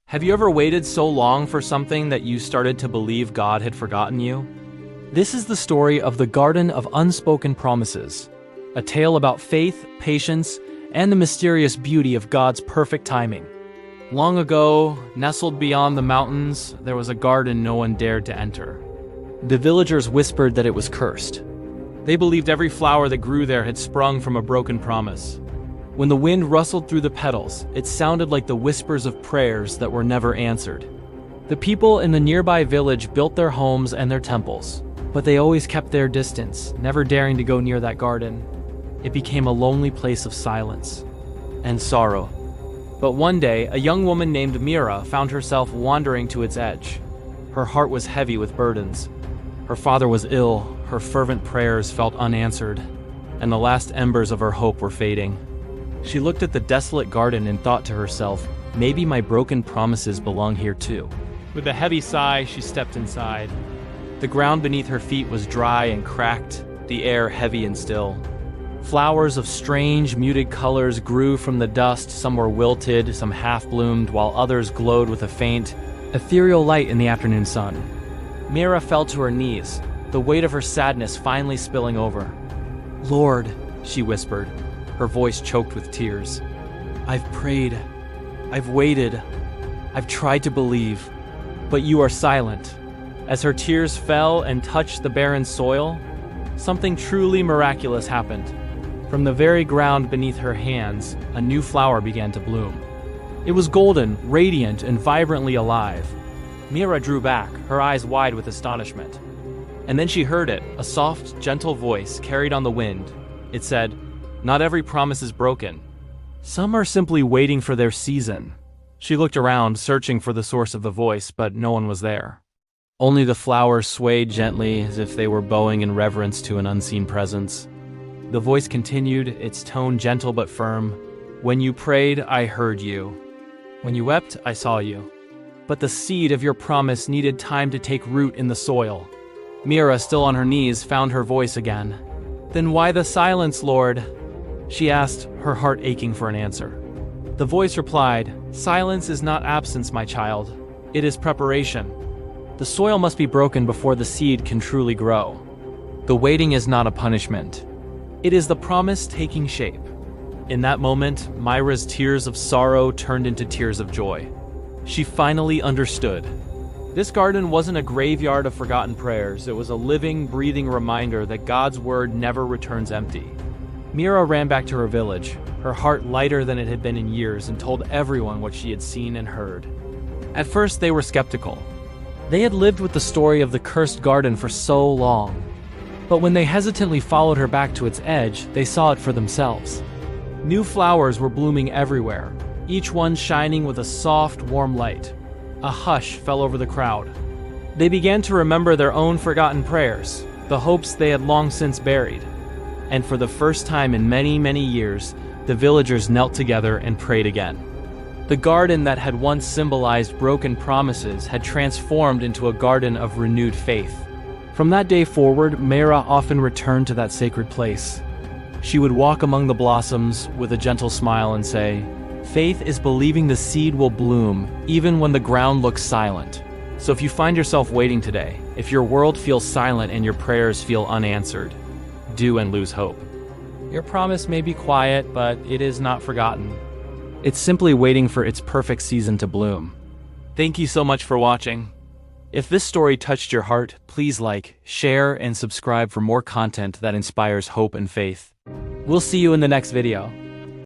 Have you ever waited so long for something that you started to believe God had forgotten you? This is the story of the Garden of Unspoken Promises, a tale about faith, patience, and the mysterious beauty of God's perfect timing. Long ago, nestled beyond the mountains, there was a garden no one dared to enter. The villagers whispered that it was cursed. They believed every flower that grew there had sprung from a broken promise. When the wind rustled through the petals, it sounded like the whispers of prayers that were never answered. The people in the nearby village built their homes and their temples, but they always kept their distance, never daring to go near that garden. It became a lonely place of silence and sorrow. But one day, a young woman named Mira found herself wandering to its edge. Her heart was heavy with burdens. Her father was ill, her fervent prayers felt unanswered, and the last embers of her hope were fading. She looked at the desolate garden and thought to herself, maybe my broken promises belong here too. With a heavy sigh, she stepped inside. The ground beneath her feet was dry and cracked, the air heavy and still. Flowers of strange, muted colors grew from the dust. Some were wilted, some half-bloomed, while others glowed with a faint, ethereal light in the afternoon sun. Mira fell to her knees, the weight of her sadness finally spilling over. "Lord," she whispered, her voice choked with tears. "I've prayed, I've waited, I've tried to believe, but you are silent." As her tears fell and touched the barren soil, something truly miraculous happened. From the very ground beneath her hands, a new flower began to bloom. It was golden, radiant, and vibrantly alive. Mira drew back, her eyes wide with astonishment. And then she heard it, a soft, gentle voice carried on the wind. It said, "Not every promise is broken. Some are simply waiting for their season." She looked around, searching for the source of the voice, but no one was there. Only the flowers swayed gently, as if they were bowing in reverence to an unseen presence. The voice continued, its tone gentle but firm. "When you prayed, I heard you. When you wept, I saw you. But the seed of your promise needed time to take root in the soil." Mira, still on her knees, found her voice again. "Then why the silence, Lord?" she asked, her heart aching for an answer. The voice replied, "Silence is not absence, my child. It is preparation. The soil must be broken before the seed can truly grow. The waiting is not a punishment. It is the promise taking shape." In that moment, Myra's tears of sorrow turned into tears of joy. She finally understood. This garden wasn't a graveyard of forgotten prayers. It was a living, breathing reminder that God's word never returns empty. Mira ran back to her village, her heart lighter than it had been in years, and told everyone what she had seen and heard. At first, they were skeptical. They had lived with the story of the cursed garden for so long. But when they hesitantly followed her back to its edge, they saw it for themselves. New flowers were blooming everywhere, each one shining with a soft, warm light. A hush fell over the crowd. They began to remember their own forgotten prayers, the hopes they had long since buried. And for the first time in many, many years, the villagers knelt together and prayed again. The garden that had once symbolized broken promises had transformed into a garden of renewed faith. From that day forward, Mira often returned to that sacred place. She would walk among the blossoms with a gentle smile and say, "Faith is believing the seed will bloom, even when the ground looks silent." So if you find yourself waiting today, if your world feels silent and your prayers feel unanswered, do and lose hope. Your promise may be quiet, but it is not forgotten. It's simply waiting for its perfect season to bloom. Thank you so much for watching. If this story touched your heart, please like, share, and subscribe for more content that inspires hope and faith. We'll see you in the next video.